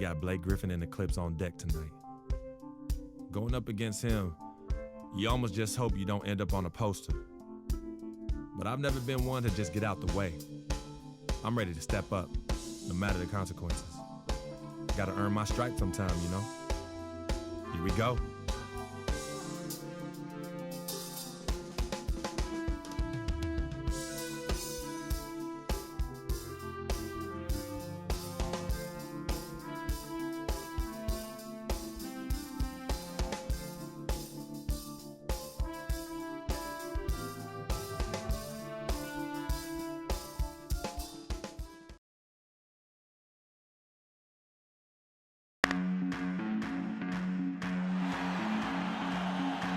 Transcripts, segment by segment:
got Blake Griffin and the Clips on deck tonight. Going up against him, you almost just hope you don't end up on a poster. But I've never been one to just get out the way. I'm ready to step up, no matter the consequences. Gotta earn my stripes sometime, you know? Here we go.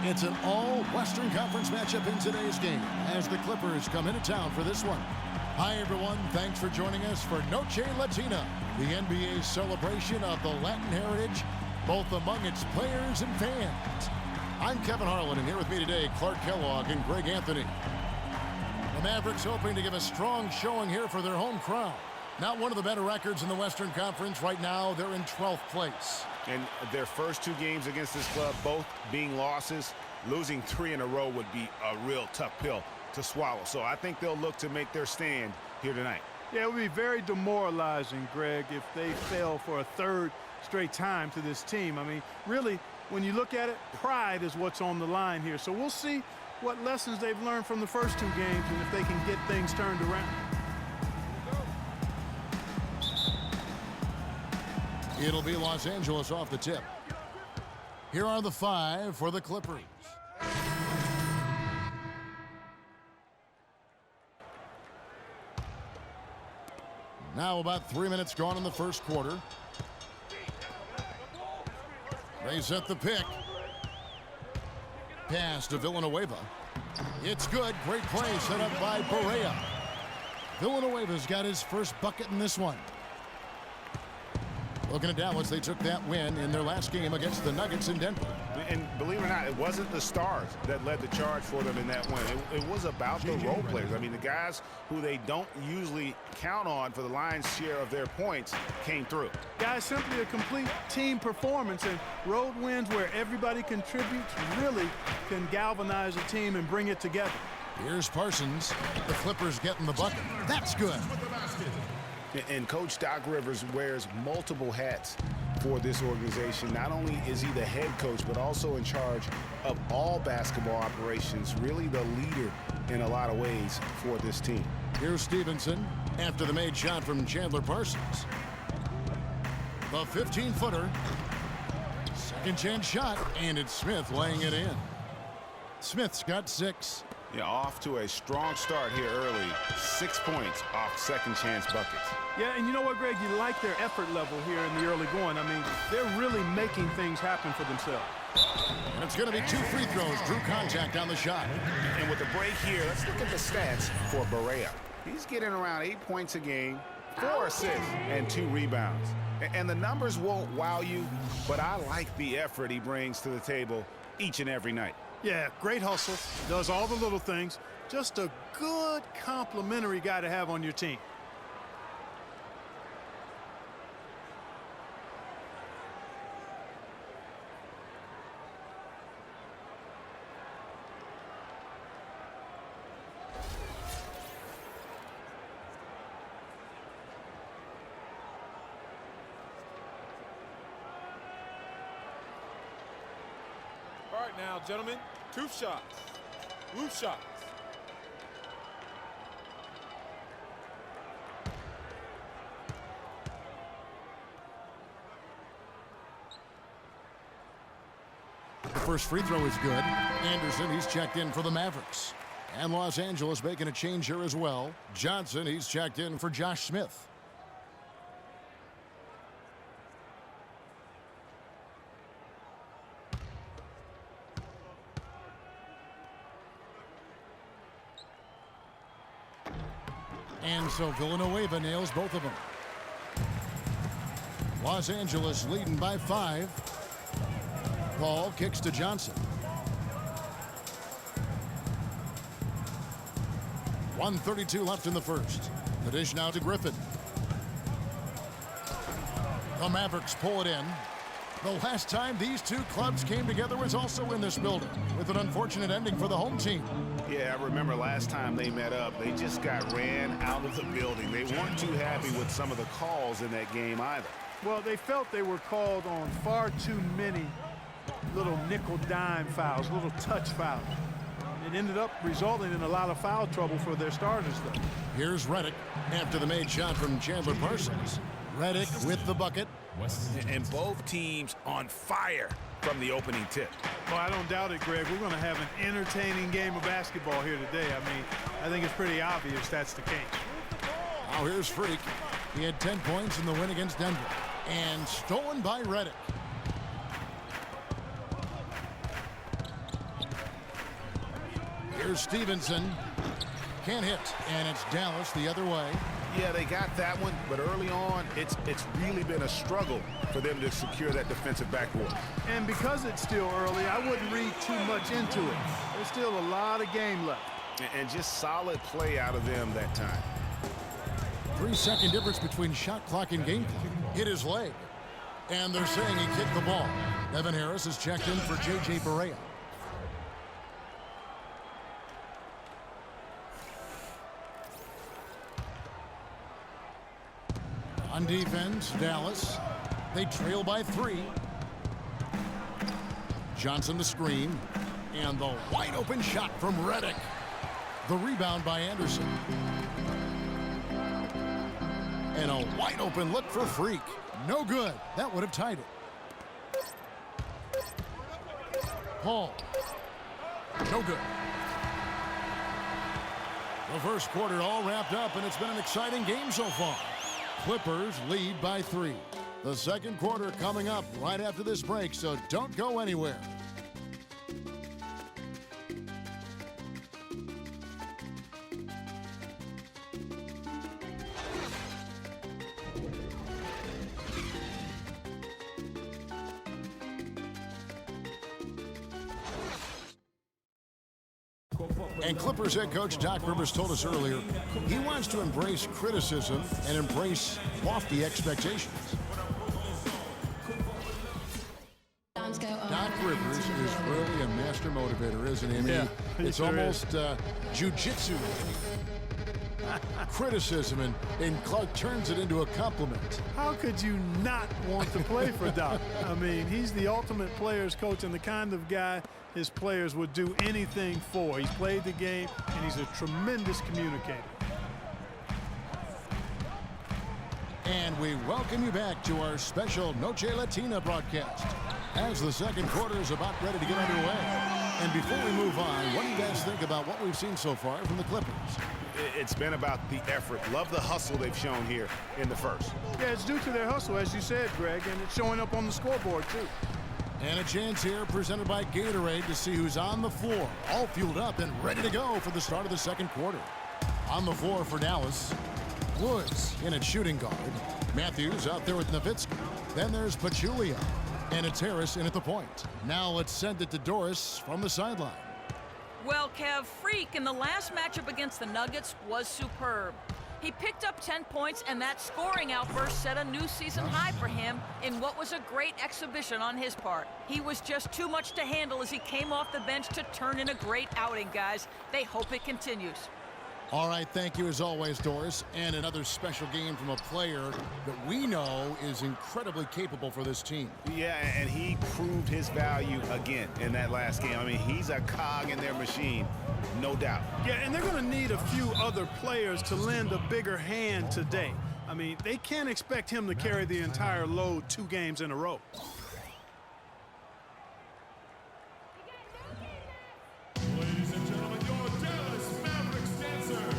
It's an all-Western Conference matchup in today's game as the Clippers come into town for this one. Hi, everyone. Thanks for joining us for Noche Latina, the NBA's celebration of the Latin heritage, both among its players and fans. I'm Kevin Harlan, and here with me today, Clark Kellogg and Greg Anthony. The Mavericks hoping to give a strong showing here for their home crowd. Not one of the better records in the Western Conference. Right now, they're in 12th place. And their first two games against this club, both being losses, losing 3 in a row would be a real tough pill to swallow. So I think they'll look to make their stand here tonight. Yeah, it would be very demoralizing, Greg, if they fell for a third straight time to this team. I mean, really, when you look at it, pride is what's on the line here. So we'll see what lessons they've learned from the first two games and if they can get things turned around. It'll be Los Angeles off the tip. Here are the 5 for the Clippers. Now about 3 minutes gone in the first quarter. They set the pick. Pass to Villanueva. It's good. Great play set up by Barea. Villanueva's got his first bucket in this one. Looking at Dallas, they took that win in their last game against the Nuggets in Denver. And believe it or not, it wasn't the stars that led the charge for them in that win. It was about the role players. I mean, the guys who they don't usually count on for the lion's share of their points came through. Guys, simply a complete team performance, and road wins where everybody contributes really can galvanize a team and bring it together. Here's Parsons. The Clippers getting the bucket. That's good. And Coach Doc Rivers wears multiple hats for this organization. Not only is he the head coach, but also in charge of all basketball operations, really the leader in a lot of ways for this team. Here's Stevenson after the made shot from Chandler Parsons. The 15-footer. Second chance shot, and it's Smith laying it in. Smith's got 6. Yeah, off to a strong start here early. 6 points off second chance buckets. Yeah, and you know what, Greg? You like their effort level here in the early going. I mean, they're really making things happen for themselves. And it's going to be 2 free throws. Drew contact on the shot. And with the break here, let's look at the stats for Barea. He's getting around 8 points a game, 4 assists, and 2 rebounds. And the numbers won't wow you, but I like the effort he brings to the table each and every night. Yeah, great hustle, does all the little things. Just a good complimentary guy to have on your team. All right now, gentlemen, 2 shots. Loose shots. The first free throw is good. Anderson, he's checked in for the Mavericks. And Los Angeles making a change here as well. Johnson, he's checked in for Josh Smith. And so Villanueva nails both of them. Los Angeles leading by 5. Paul kicks to Johnson. 1:32 left in the first. The dish now to Griffin. The Mavericks pull it in. The last time these two clubs came together was also in this building, with an unfortunate ending for the home team. Yeah, I remember last time they met up, they just got ran out of the building. They weren't too happy with some of the calls in that game either. Well, they felt they were called on far too many little nickel dime fouls, little touch fouls. It ended up resulting in a lot of foul trouble for their starters, though. Here's Reddick after the made shot from Chandler Parsons. Reddick with the bucket. And both teams on fire from the opening tip. Well, I don't doubt it, Greg. We're going to have an entertaining game of basketball here today. I mean, I think it's pretty obvious that's the case. Now here's Freak. He had 10 points in the win against Denver. And stolen by Reddick. Here's Stevenson. Can't hit. And it's Dallas the other way. Yeah, they got that one, but early on, it's really been a struggle for them to secure that defensive backboard. And because it's still early, I wouldn't read too much into it. There's still a lot of game left. And just solid play out of them that time. 3-second difference between shot clock and game clock. Hit his leg. And they're saying he kicked the ball. Evan Harris is checked in for J.J. Barea. On defense, Dallas. They trail by 3. Johnson the screen. And the wide open shot from Reddick. The rebound by Anderson. And a wide open look for Freak. No good. That would have tied it. Paul. No good. The first quarter all wrapped up, and it's been an exciting game so far. Clippers lead by 3. The second quarter coming up right after this break, so don't go anywhere. And Clippers head coach Doc Rivers told us earlier he wants to embrace criticism and embrace lofty expectations. Doc Rivers is really a master motivator, isn't he? I mean, Yeah, it's sure almost jiu-jitsu. Criticism, and Clark turns it into a compliment. How could you not want to play for Doc? I mean, he's the ultimate players coach and the kind of guy his players would do anything for. He's played the game, and he's a tremendous communicator. And we welcome you back to our special Noche Latina broadcast as the second quarter is about ready to get underway. And before we move on, what do you guys think about what we've seen so far from the Clippers? It's been about the effort. Love the hustle they've shown here in the first. Yeah, it's due to their hustle, as you said, Greg, and it's showing up on the scoreboard, too. And a chance here presented by Gatorade to see who's on the floor, all fueled up and ready to go for the start of the second quarter. On the floor for Dallas, Woods in at shooting guard. Matthews out there with Nowitzki. Then there's Pachulia. And it's Harris in at the point. Now let's send it to Doris from the sideline. Well, Kev, Freak in the last matchup against the Nuggets was superb. He picked up 10 points, and that scoring outburst set a new season high for him in what was a great exhibition on his part. He was just too much to handle as he came off the bench to turn in a great outing, guys. They hope it continues. All right, thank you as always, Doris. And another special game from a player that we know is incredibly capable for this team. Yeah, and he proved his value again in that last game. I mean, he's a cog in their machine, no doubt. Yeah, and they're going to need a few other players to lend a bigger hand today. I mean, they can't expect him to carry the entire load 2 games in a row. Ladies and gentlemen, your Dallas Mavericks dancers.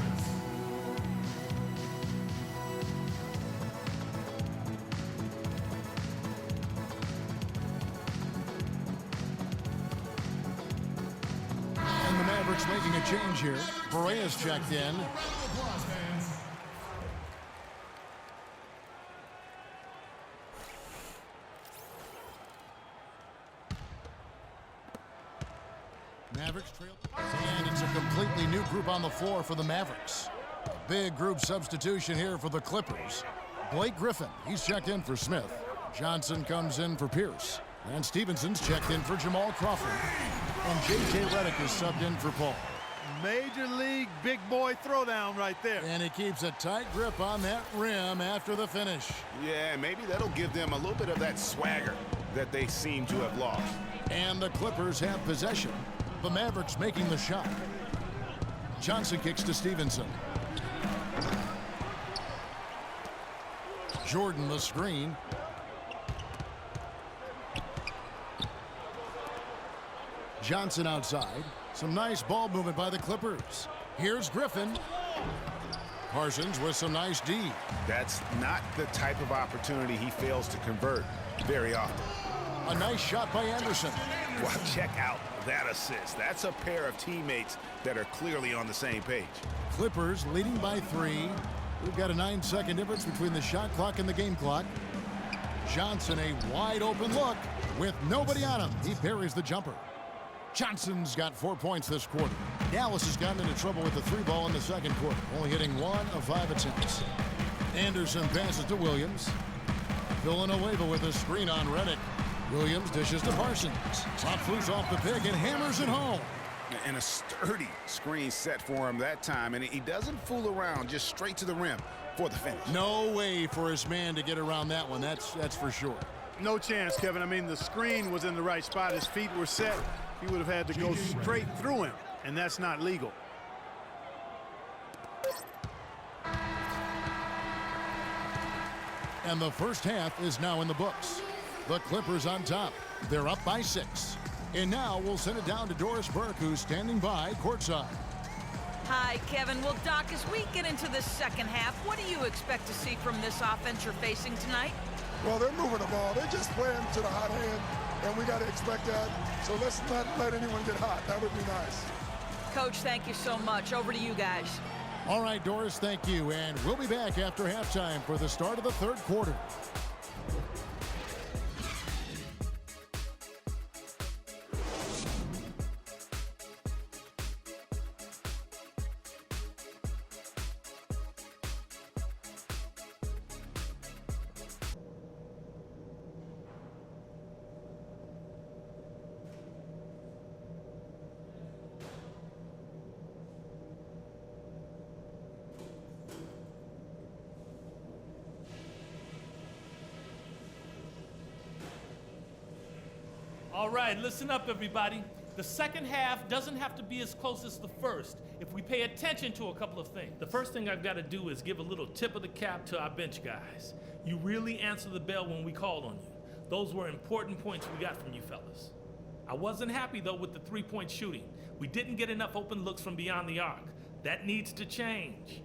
And the Mavericks making a change here. Barea's checked in. Mavericks trail. And it's a completely new group on the floor for the Mavericks. Big group substitution here for the Clippers. Blake Griffin, he's checked in for Smith. Johnson comes in for Pierce. And Stevenson's checked in for Jamal Crawford. And J.J. Redick is subbed in for Paul. Major league big boy throwdown right there. And he keeps a tight grip on that rim after the finish. Yeah, maybe that'll give them a little bit of that swagger that they seem to have lost. And the Clippers have possession. The Mavericks making the shot. Johnson kicks to Stevenson. Jordan the screen. Johnson outside. Some nice ball movement by the Clippers. Here's Griffin. Parsons with some nice D. That's not the type of opportunity he fails to convert very often. A nice shot by Anderson. Well, check out that assist. That's a pair of teammates that are clearly on the same page. Clippers leading by 3. We've got a 9-second difference between the shot clock and the game clock. Johnson, a wide open look with nobody on him. He parries the jumper. Johnson's got 4 points this quarter. Dallas has gotten into trouble with the 3-ball in the second quarter, only hitting 1 of 5 attempts. Anderson passes to Williams. Villanueva with a screen on Redick. Williams dishes to Parsons. Chops loose off the pick and hammers it home. And a sturdy screen set for him that time, and he doesn't fool around, just straight to the rim for the finish. No way for his man to get around that one, that's for sure. No chance, Kevin. I mean, the screen was in the right spot. His feet were set. He would have had to go straight through him, and that's not legal. And the first half is now in the books. The Clippers on top. They're up by 6. And now we'll send it down to Doris Burke, who's standing by courtside. Hi, Kevin. Well, Doc, as we get into the second half, what do you expect to see from this offense you're facing tonight? Well, they're moving the ball. They're just playing to the hot hand, and we got to expect that. So let's not let anyone get hot. That would be nice. Coach, thank you so much. Over to you guys. All right, Doris, thank you. And we'll be back after halftime for the start of the third quarter. All right, listen up, everybody. The second half doesn't have to be as close as the first if we pay attention to a couple of things. The first thing I've got to do is give a little tip of the cap to our bench guys. You really answered the bell when we called on you. Those were important points we got from you fellas. I wasn't happy, though, with the three-point shooting. We didn't get enough open looks from beyond the arc. That needs to change.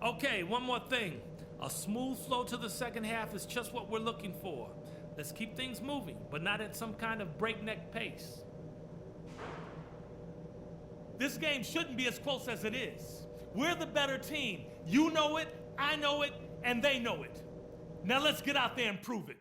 Okay, one more thing. A smooth flow to the second half is just what we're looking for. Let's keep things moving, but not at some kind of breakneck pace. This game shouldn't be as close as it is. We're the better team. You know it, I know it, and they know it. Now let's get out there and prove it.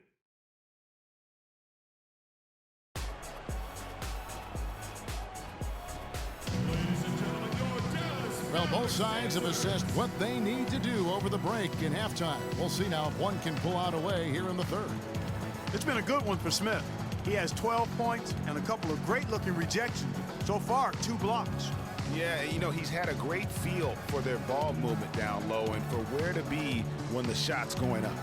Well, both sides have assessed what they need to do over the break in halftime. We'll see now if one can pull out a way here in the third. It's been a good one for Smith. He has 12 points and a couple of great-looking rejections. So far, 2 blocks. Yeah, you know, he's had a great feel for their ball movement down low and for where to be when the shot's going up.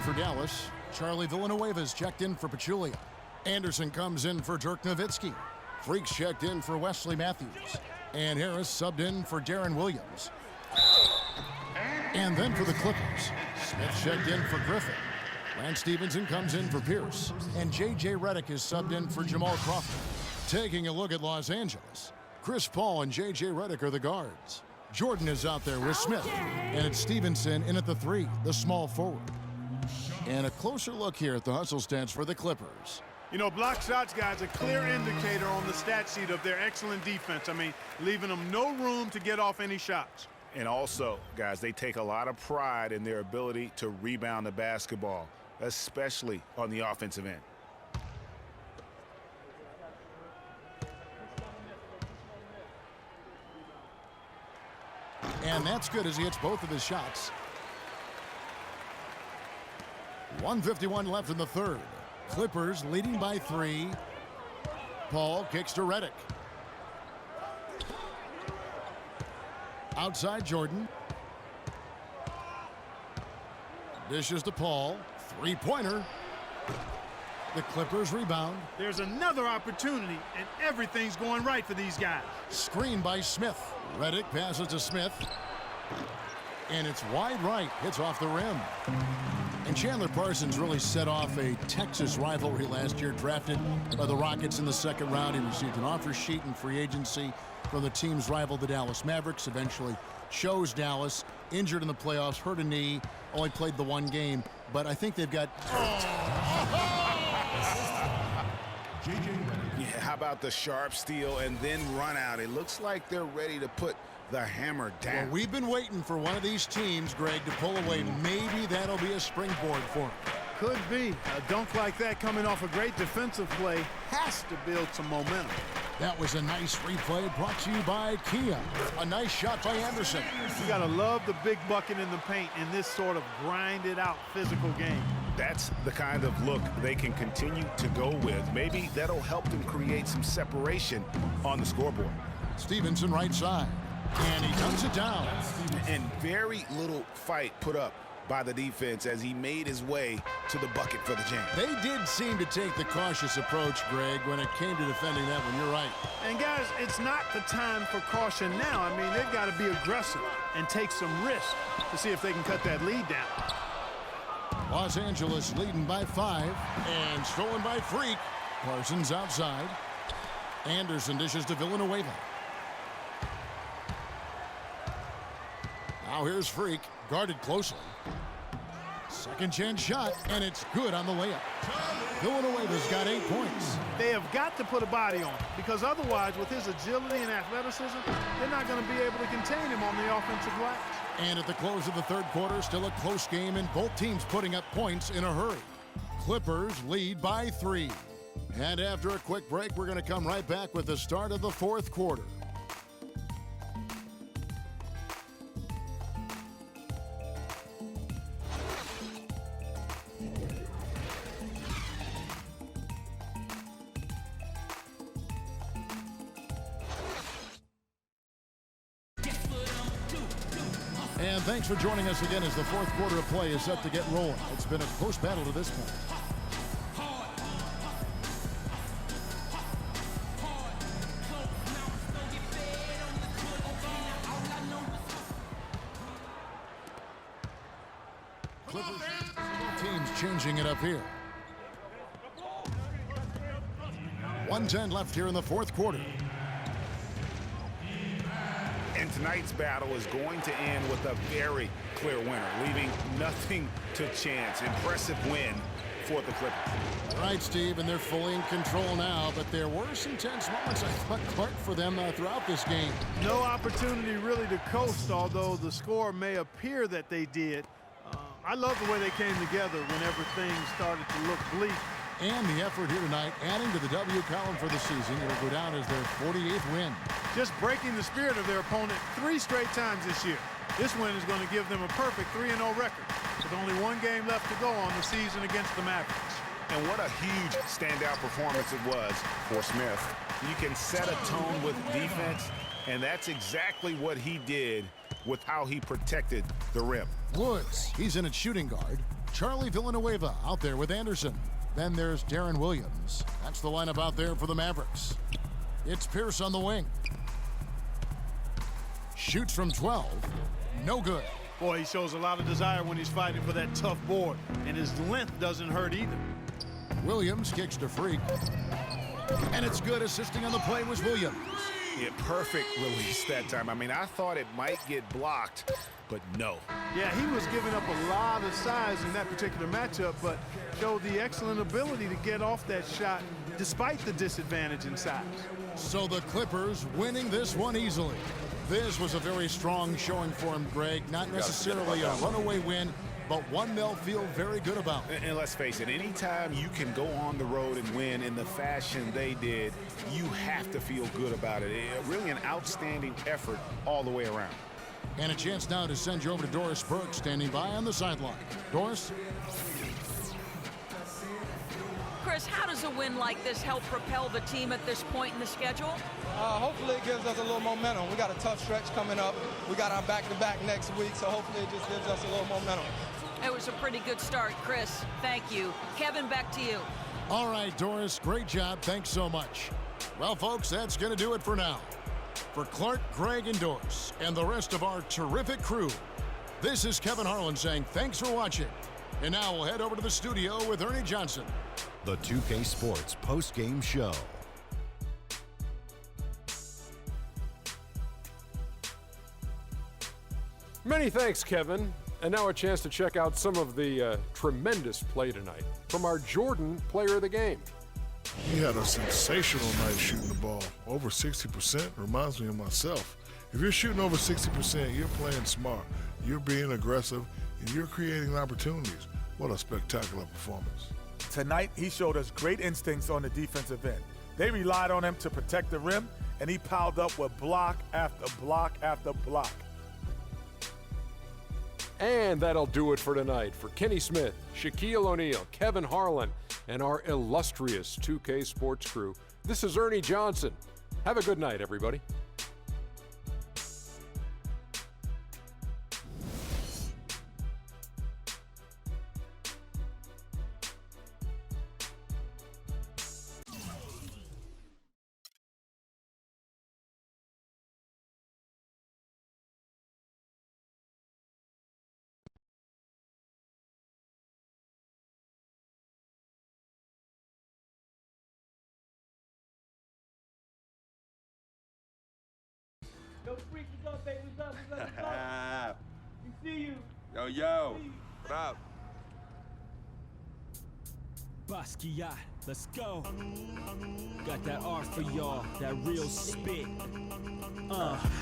for Dallas. Charlie Villanueva's checked in for Pachulia. Anderson comes in for Dirk Nowitzki. Freaks checked in for Wesley Matthews. And Harris subbed in for Darren Williams. And then for the Clippers, Smith checked in for Griffin. Lance Stevenson comes in for Pierce. And J.J. Redick is subbed in for Jamal Crawford. Taking a look at Los Angeles, Chris Paul and J.J. Redick are the guards. Jordan is out there with Smith. And it's Stevenson in at the 3, the small forward. And a closer look here at the hustle stats for the Clippers. You know, block shots, guys, a clear indicator on the stat sheet of their excellent defense. I mean, leaving them no room to get off any shots. And also, guys, they take a lot of pride in their ability to rebound the basketball, especially on the offensive end. And that's good as he hits both of his shots. 1:51 left in the third. Clippers leading by 3. Paul kicks to Redick. Outside Jordan. Dishes to Paul. 3-pointer. The Clippers rebound. There's another opportunity, and everything's going right for these guys. Screen by Smith. Redick passes to Smith. And it's wide right. Hits off the rim. And Chandler Parsons really set off a Texas rivalry last year, drafted by the Rockets in the second round. He received an offer sheet in free agency from the team's rival, the Dallas Mavericks. Eventually chose Dallas, injured in the playoffs, hurt a knee, only played the 1 game. But I think they've got... Yeah, how about the sharp steal and then run out? It looks like they're ready to put the hammer down. Well, we've been waiting for one of these teams, Greg, to pull away. Maybe that'll be a springboard for them. Could be. A dunk like that coming off a great defensive play has to build some momentum. That was a nice replay brought to you by Kia. A nice shot by Anderson. You got to love the big bucket in the paint in this sort of grinded-out physical game. That's the kind of look they can continue to go with. Maybe that'll help them create some separation on the scoreboard. Stevenson right side. And he comes it down. And very little fight put up by the defense as he made his way to the bucket for the jam. They did seem to take the cautious approach, Greg, when it came to defending that one. You're right. And, guys, it's not the time for caution now. I mean, they've got to be aggressive and take some risk to see if they can cut that lead down. Los Angeles leading by 5 and stolen by Freak. Parsons outside. Anderson dishes to Villanueva. Now here's Freak, guarded closely. Second chance shot, and it's good on the layup. Villanueva's got 8 points. They have got to put a body on him, because otherwise, with his agility and athleticism, they're not going to be able to contain him on the offensive glass. And at the close of the third quarter, still a close game, and both teams putting up points in a hurry. Clippers lead by 3. And after a quick break, we're going to come right back with the start of the fourth quarter. And thanks for joining us again as the fourth quarter of play is set to get rolling. It's been a close battle to this point. Clippers teams changing it up here. 1:10 left here in the fourth quarter. And tonight's battle is going to end with a very clear winner, leaving nothing to chance. Impressive win for the Clippers. Right, Steve, and they're fully in control now, but there were some tense moments, I thought, Clark, for them throughout this game. No opportunity really to coast, although the score may appear that they did. I love the way they came together whenever things started to look bleak. And the effort here tonight, adding to the W column for the season. It'll go down as their 48th win. Just breaking the spirit of their opponent 3 straight times this year. This win is going to give them a perfect 3-0 record, with only 1 game left to go on the season against the Mavericks. And what a huge standout performance it was for Smith. You can set a tone with defense, and that's exactly what he did with how he protected the rim. Woods, he's in at shooting guard. Charlie Villanueva out there with Anderson. Then there's Darren Williams. That's the lineup out there for the Mavericks. It's Pierce on the wing. Shoots from 12. No good. Boy, he shows a lot of desire when he's fighting for that tough board, and his length doesn't hurt either. Williams kicks to Freak. And it's good. Assisting on the play was Williams. Yeah, perfect release that time. I mean, I thought it might get blocked, but no. Yeah, he was giving up a lot of size in that particular matchup, but showed the excellent ability to get off that shot despite the disadvantage in size. So the Clippers winning this one easily. This was a very strong showing for him, Greg. Not necessarily a runaway win, but one they'll feel very good about. And let's face it, anytime you can go on the road and win in the fashion they did, you have to feel good about it. Really an outstanding effort all the way around. And a chance now to send you over to Doris Burke, standing by on the sideline. Doris? Chris, how does a win like this help propel the team at this point in the schedule? Hopefully it gives us a little momentum. We got a tough stretch coming up. We got our back-to-back next week, so hopefully it just gives us a little momentum. It was a pretty good start, Chris. Thank you. Kevin, back to you. All right, Doris, great job. Thanks so much. Well, folks, that's going to do it for now. For Clark, Greg, and Doris, and the rest of our terrific crew, this is Kevin Harlan saying thanks for watching. And now we'll head over to the studio with Ernie Johnson. The 2K Sports post-game show. Many thanks, Kevin. And now a chance to check out some of the tremendous play tonight from our Jordan player of the game. He had a sensational night shooting the ball. Over 60% reminds me of myself. If you're shooting over 60%, you're playing smart. You're being aggressive, and you're creating opportunities. What a spectacular performance. Tonight, he showed us great instincts on the defensive end. They relied on him to protect the rim, and he piled up with block after block after block. And that'll do it for tonight. For Kenny Smith, Shaquille O'Neal, Kevin Harlan, and our illustrious 2K Sports crew, this is Ernie Johnson. Have a good night, everybody. Yo, Freak, what's up, baby? What's up? What's up? We see you. Yo. What up? Basquiat, let's go. Got that art for y'all, that real spit.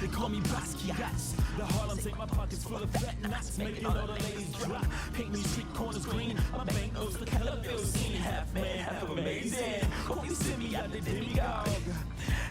They call me Basquiat. The Harlem take my pockets full of fat knots, making all the ladies drop. Paint me street corners green, my bank notes the color bill scene. Half man, half amazing. Hope you send me out the demigod.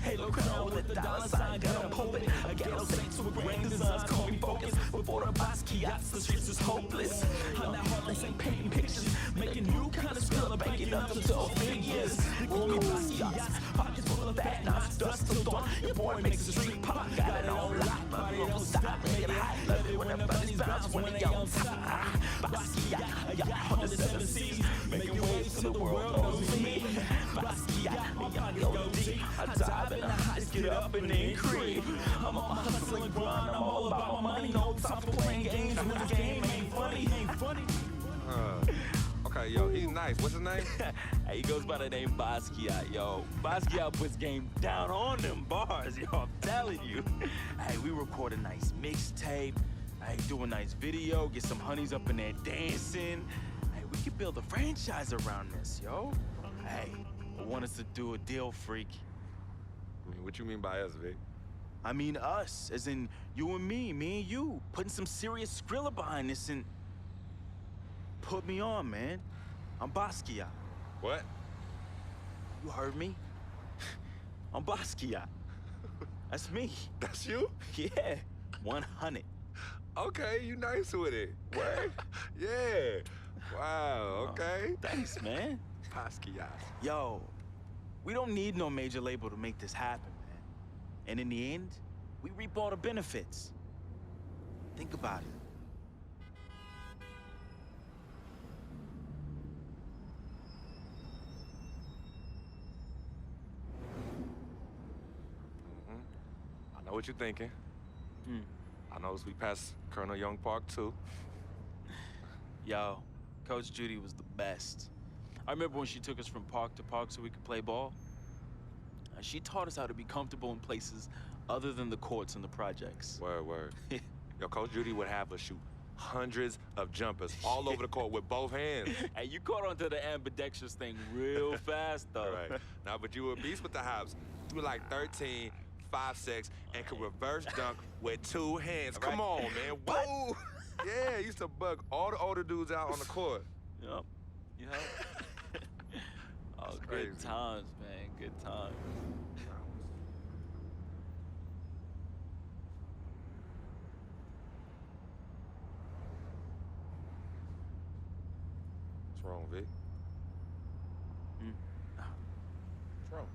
Halo crown with the dollar sign, got a pulpit. A ghetto saint to a grand designs, call me focus. Before the Basquiats, the streets is hopeless. I'm that Harlem Saint painting pictures, making new kind of skill, banking up to 12 figures. They call me Basquiats, pockets full of fat knots, dust till dawn. Your boy makes the street pop, got it on lock. Body don't stop, make it hot. Love it when the bunnies bounce when they on top. Basquiat, I got 107 C's, making waves to the world knows me. Basquiat, my pocket go deep. I dive in the heights, get up and then creep. I'm on my hustle and grind, I'm all about my money. No time for playing games when the game ain't funny. Okay, yo, he's nice. What's his name? Hey, he goes by the name Basquiat, yo. Basquiat puts game down on them bars, yo. I'm telling you. Hey, we record a nice mixtape. Hey, do a nice video, get some honeys up in there dancing. Hey, we could build a franchise around this, yo. Hey, I want us to do a deal, Freak. I mean, what you mean by us, Vic? I mean us, as in you and me and you, putting some serious Skrilla behind this and put me on, man. I'm Basquiat. What? You heard me? I'm Basquiat. That's me. That's you? Yeah, 100. Okay, you nice with it. What? Yeah. Wow, okay. Thanks, man. Basquiat. Yo, we don't need no major label to make this happen, man. And in the end, we reap all the benefits. Think about it. what you thinking. I noticed we passed Colonel Young Park, too. Yo, Coach Judy was the best. I remember when she took us from park to park so we could play ball. She taught us how to be comfortable in places other than the courts and the projects. Word. Yo, Coach Judy would have us shoot hundreds of jumpers all over the court with both hands. Hey, you caught on to the ambidextrous thing real fast, though. Right. Now, but you were a beast with the hops. You were like 13, 5'6", and could reverse dunk with 2 hands. Come on, man. Whoa! Yeah, used to bug all the older dudes out on the court. Yep. Oh, good times, man. Good times. What's wrong, Vic? What's wrong?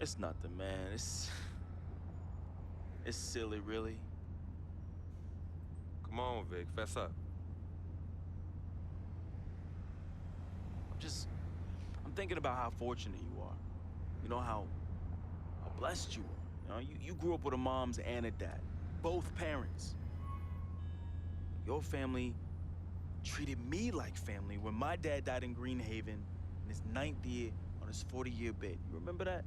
It's nothing, man. It's silly, really. Come on, Vic. Fess up. I'm thinking about how fortunate you are. You know, how blessed you are. You know, you grew up with a mom's and a dad, both parents. Your family treated me like family when my dad died in Greenhaven in his 9th year on his 40-year bid. You remember that?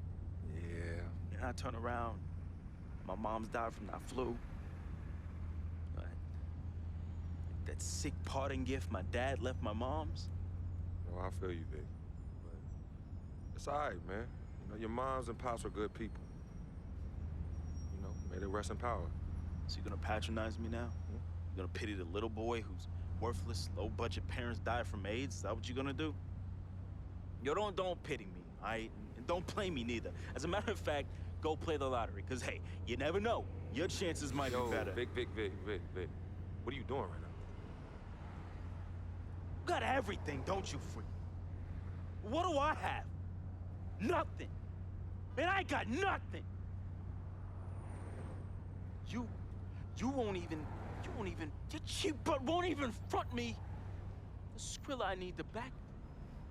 Yeah. And I turn around, my mom's died from that flu. That sick parting gift my dad left my mom's. Oh, I feel you, Vic. But it's all right, man. You know, your moms and pops were good people. You know, may they rest in power. So you're gonna patronize me now? You're gonna pity the little boy whose worthless, low-budget parents died from AIDS? Is that what you're gonna do? Yo, don't pity me, all right? And don't play me neither. As a matter of fact, go play the lottery, because, hey, you never know. Your chances might be better. Vic. What are you doing right now? You got everything, don't you, freak? What do I have? Nothing. Man, I got nothing. You won't even, your cheap butt won't even front me the Skrilla I need to back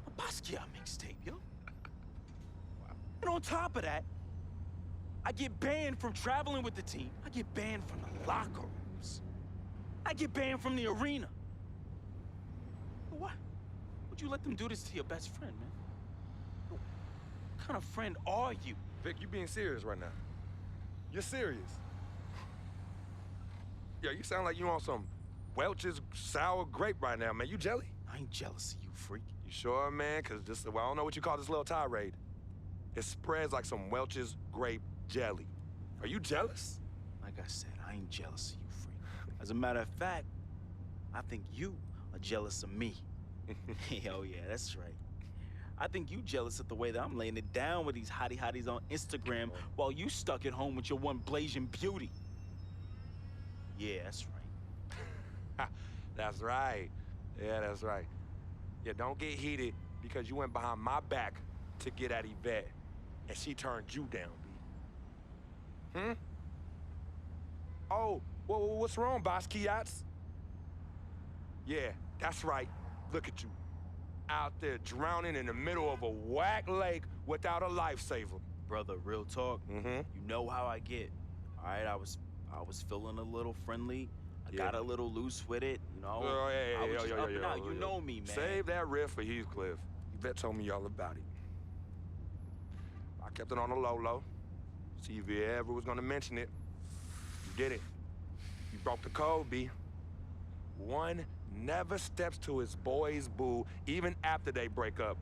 a Basquiat mixtape, yo. And on top of that, I get banned from traveling with the team. I get banned from the locker rooms. I get banned from the arena. What? Would you let them do this to your best friend, man? What kind of friend are you? Vic, you being serious right now. You're serious. Yeah, you sound like you on some Welch's sour grape right now, man. You jelly? I ain't jealous of you, freak. You sure, man? Because I don't know what you call this little tirade. It spreads like some Welch's grape jelly. Are you jealous? Like I said, I ain't jealous of you, freak. As a matter of fact, I think you are jealous of me. Oh yeah, that's right. I think you jealous of the way that I'm laying it down with these hotties on Instagram while you stuck at home with your one blazing beauty. Yeah, that's right. That's right. Yeah, that's right. Yeah, don't get heated because you went behind my back to get at Yvette, and she turned you down, B. Oh, what's wrong, Basquiats? Yeah, that's right. Look at you. Out there drowning in the middle of a whack lake without a lifesaver. Brother, real talk. You know how I get. All right, I was feeling a little friendly. I got a little loose with it, you know. I was just up and out. You know me, man. Save that riff for Heathcliff. Yvette told me all about it. I kept it on the low. See if you ever was gonna mention it. You did it. You broke the code, B. One never steps to his boy's boo, even after they break up.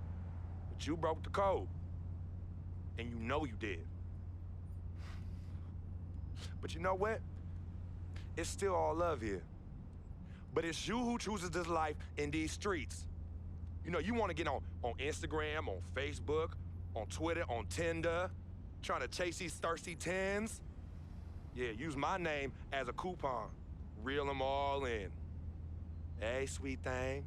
But you broke the code. And you know you did. But you know what? It's still all love here. But it's you who chooses this life in these streets. You know, you want to get on Instagram, on Facebook, on Twitter, on Tinder, trying to chase these thirsty tens. Yeah, use my name as a coupon. Reel them all in. Hey, sweet thing.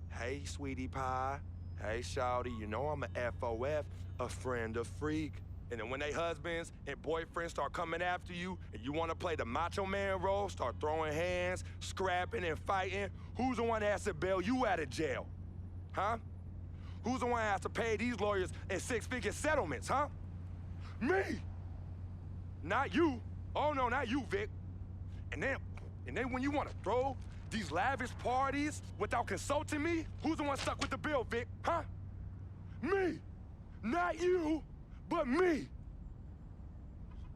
Hey, sweetie pie. Hey, shawty, you know I'm a FOF, a friend of freak. And then when they husbands and boyfriends start coming after you and you want to play the macho man role, start throwing hands, scrapping and fighting, who's the one that has to bail you out of jail? Huh? Who's the one that has to pay these lawyers in 6-figure settlements, huh? Me! Not you. Oh, no, not you, Vic. And then when you want to throw these lavish parties without consulting me, who's the one stuck with the bill, Vic? Huh? Me. Not you, but me.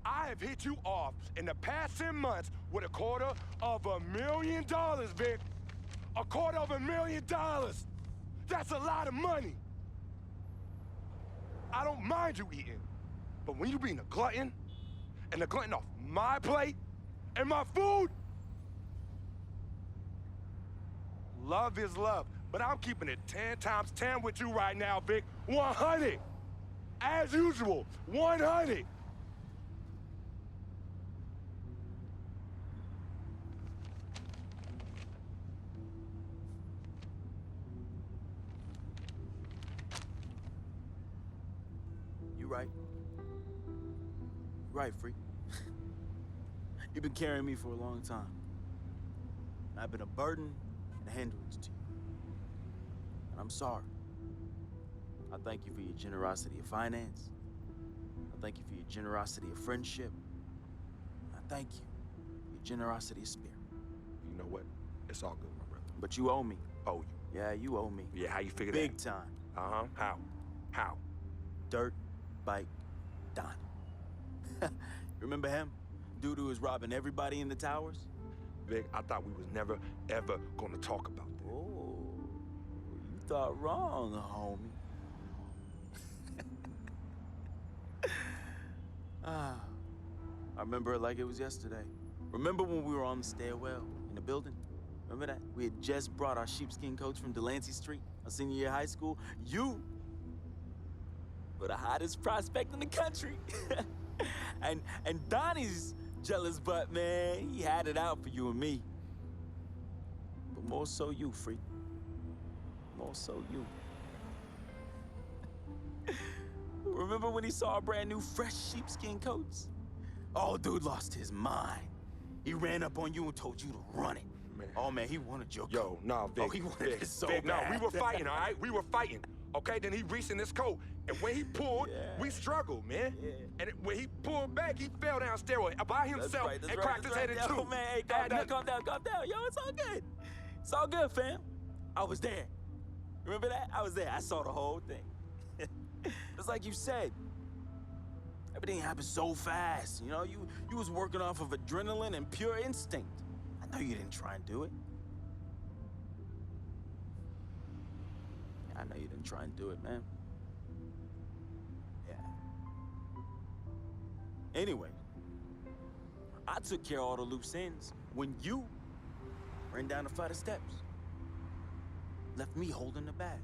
I have hit you off in the past 10 months with $250,000, Vic. $250,000. That's a lot of money. I don't mind you eating, but when you being a glutton, and the glutton off my plate and my food, love is love, but I'm keeping it 10 times 10 with you right now, Vic. 100. As usual, 100. Right, Freak. You've been carrying me for a long time. I've been a burden and a hindrance to you. And I'm sorry. I thank you for your generosity of finance. I thank you for your generosity of friendship. I thank you for your generosity of spirit. You know what? It's all good, my brother. But you owe me. Owe you? Yeah, you owe me. Yeah, how you figure Big that? time. Uh-huh. How? Dirt Bike Donnie. Remember him? Dude who was robbing everybody in the towers? Vic, I thought we was never, ever gonna talk about that. Oh, you thought wrong, homie. I remember it like it was yesterday. Remember when we were on the stairwell in the building? Remember that? We had just brought our sheepskin coats from Delancey Street, our senior year of high school. You were the hottest prospect in the country. And Donnie's jealous butt, man, he had it out for you and me. But more so you, Freak. More so you. Remember when he saw our brand new fresh sheepskin coats? Oh, dude lost his mind. He ran up on you and told you to run it. Man. Oh, man, he wanted your coat. Yo, nah, Vic. Oh, he wanted it so Vic, bad. no, we were fighting, all right? We were fighting. Okay, then he reached in his coat, and when he pulled, we struggled, man. Yeah. And when he pulled back, he fell down stairway by himself and cracked his head in two. Yo, man, hey, calm down. Yo, it's all good. It's all good, fam. I was there. Remember that? I was there. I saw the whole thing. It's like you said. Everything happened so fast. You know, you was working off of adrenaline and pure instinct. I know you didn't try and do it. I know you didn't try and do it, man. Yeah. Anyway, I took care of all the loose ends when you ran down the flight of steps. Left me holding the bag.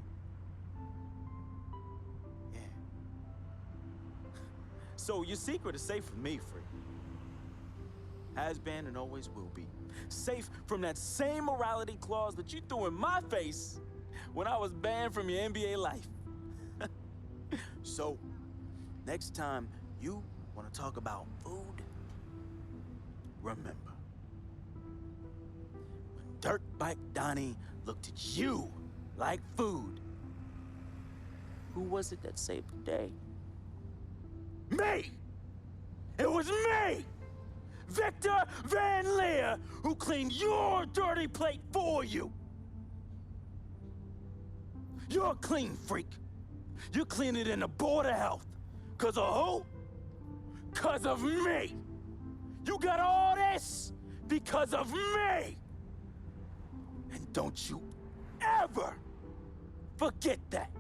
Yeah. So your secret is safe with me, Freak. Has been and always will be. Safe from that same morality clause that you threw in my face when I was banned from your NBA life. So, next time you want to talk about food, remember, when Dirt Bike Donnie looked at you like food, who was it that saved the day? Me! It was me! Victor Van Leer, who cleaned your dirty plate for you! You're a clean freak. You're cleaning in the Board of Health. 'Cause of who? 'Cause of me. You got all this because of me. And don't you ever forget that.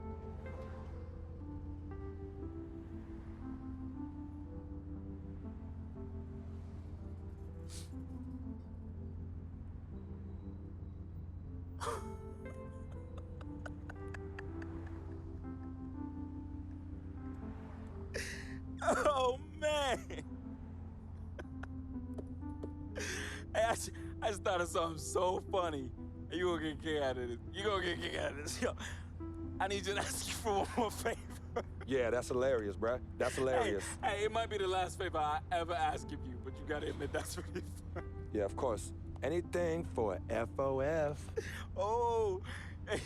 Oh, man. Hey, I just thought of something so funny. You gonna get a kick out of this. You gonna get a kick out of this. Yo, I need you to ask you for one more favor. Yeah, that's hilarious, bruh. That's hilarious. Hey, it might be the last favor I ever ask of you, but you gotta admit that's really fun. Yeah, of course. Anything for FOF. Oh, hey,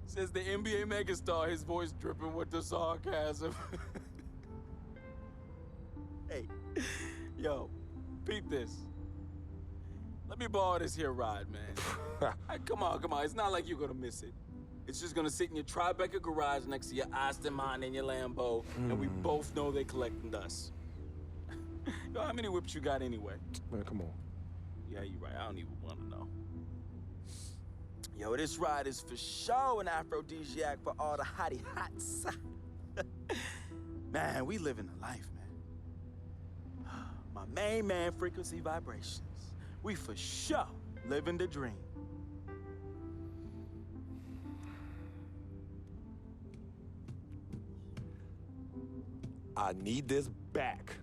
says the NBA megastar, his voice dripping with the sarcasm. Hey, Yo, peep this. Let me borrow this here ride, man. Hey, come on. It's not like you're gonna miss it. It's just gonna sit in your Tribeca garage next to your Aston Martin and your Lambo, and we both know they collecting dust. Yo, how many whips you got anyway? Man, come on. Yeah, you're right. I don't even want to know. Yo, this ride is for sure an aphrodisiac for all the hottie hots. Man, we living the life, man. My main man, frequency vibrations. We for sure living the dream. I need this back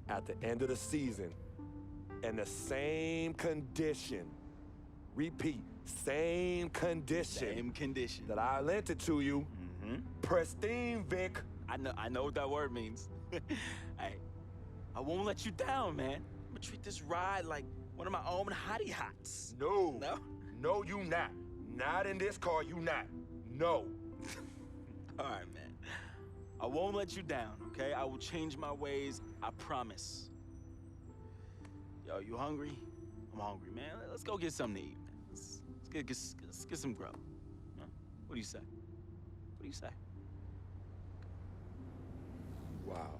at the end of the season in the same condition. Repeat, same condition. Same condition. That I lent it to you. Pristine, Vic. I know what that word means. Hey, I won't let you down, man. I'm gonna treat this ride like one of my own hottie hots. No. No? No, you not. Not in this car, you not. No. All right, man. I won't let you down, okay? I will change my ways, I promise. Yo, you hungry? I'm hungry, man. Let's go get something to eat, man. Let's get some grub. Huh? What do you say? What do you say? Wow.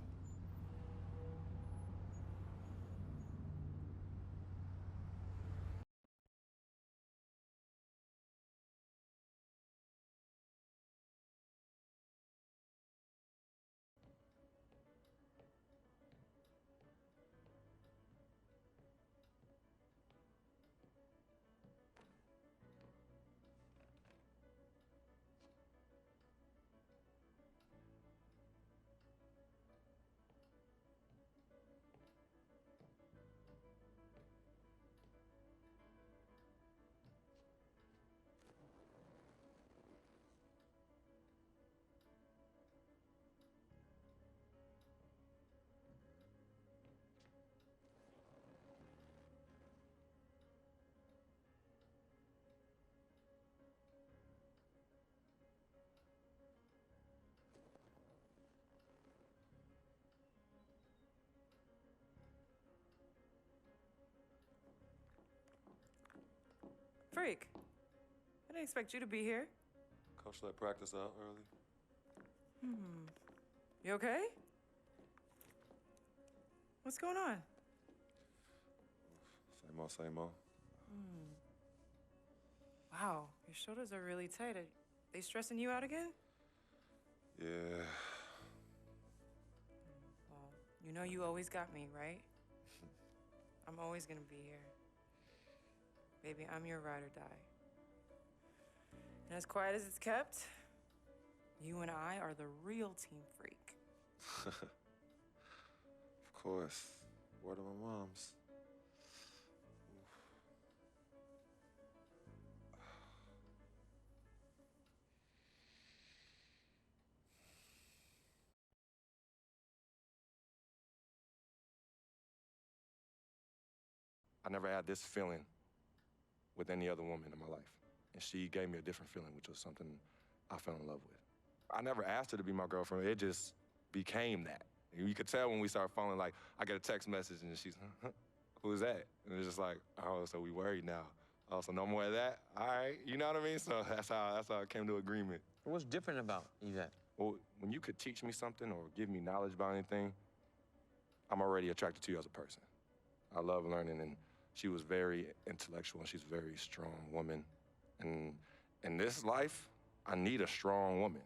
Freak, I didn't expect you to be here. Coach let practice out early. You okay? What's going on? Same old, same old. Wow, your shoulders are really tight. Are they stressing you out again? Yeah. Well, you know you always got me, right? I'm always gonna be here. Baby, I'm your ride or die. And as quiet as it's kept, you and I are the real Team Freak. Of course. Word of my mom's. I never had this feeling with any other woman in my life. And she gave me a different feeling, which was something I fell in love with. I never asked her to be my girlfriend. It just became that. You could tell when we started falling, like, I get a text message and she's, who's that? And it's just like, oh, so we worried now. Oh, so no more of that? All right, you know what I mean? So that's how I came to agreement. What's different about Yvette? Well, when you could teach me something or give me knowledge about anything, I'm already attracted to you as a person. I love learning, and she was very intellectual, and she's a very strong woman. And in this life, I need a strong woman.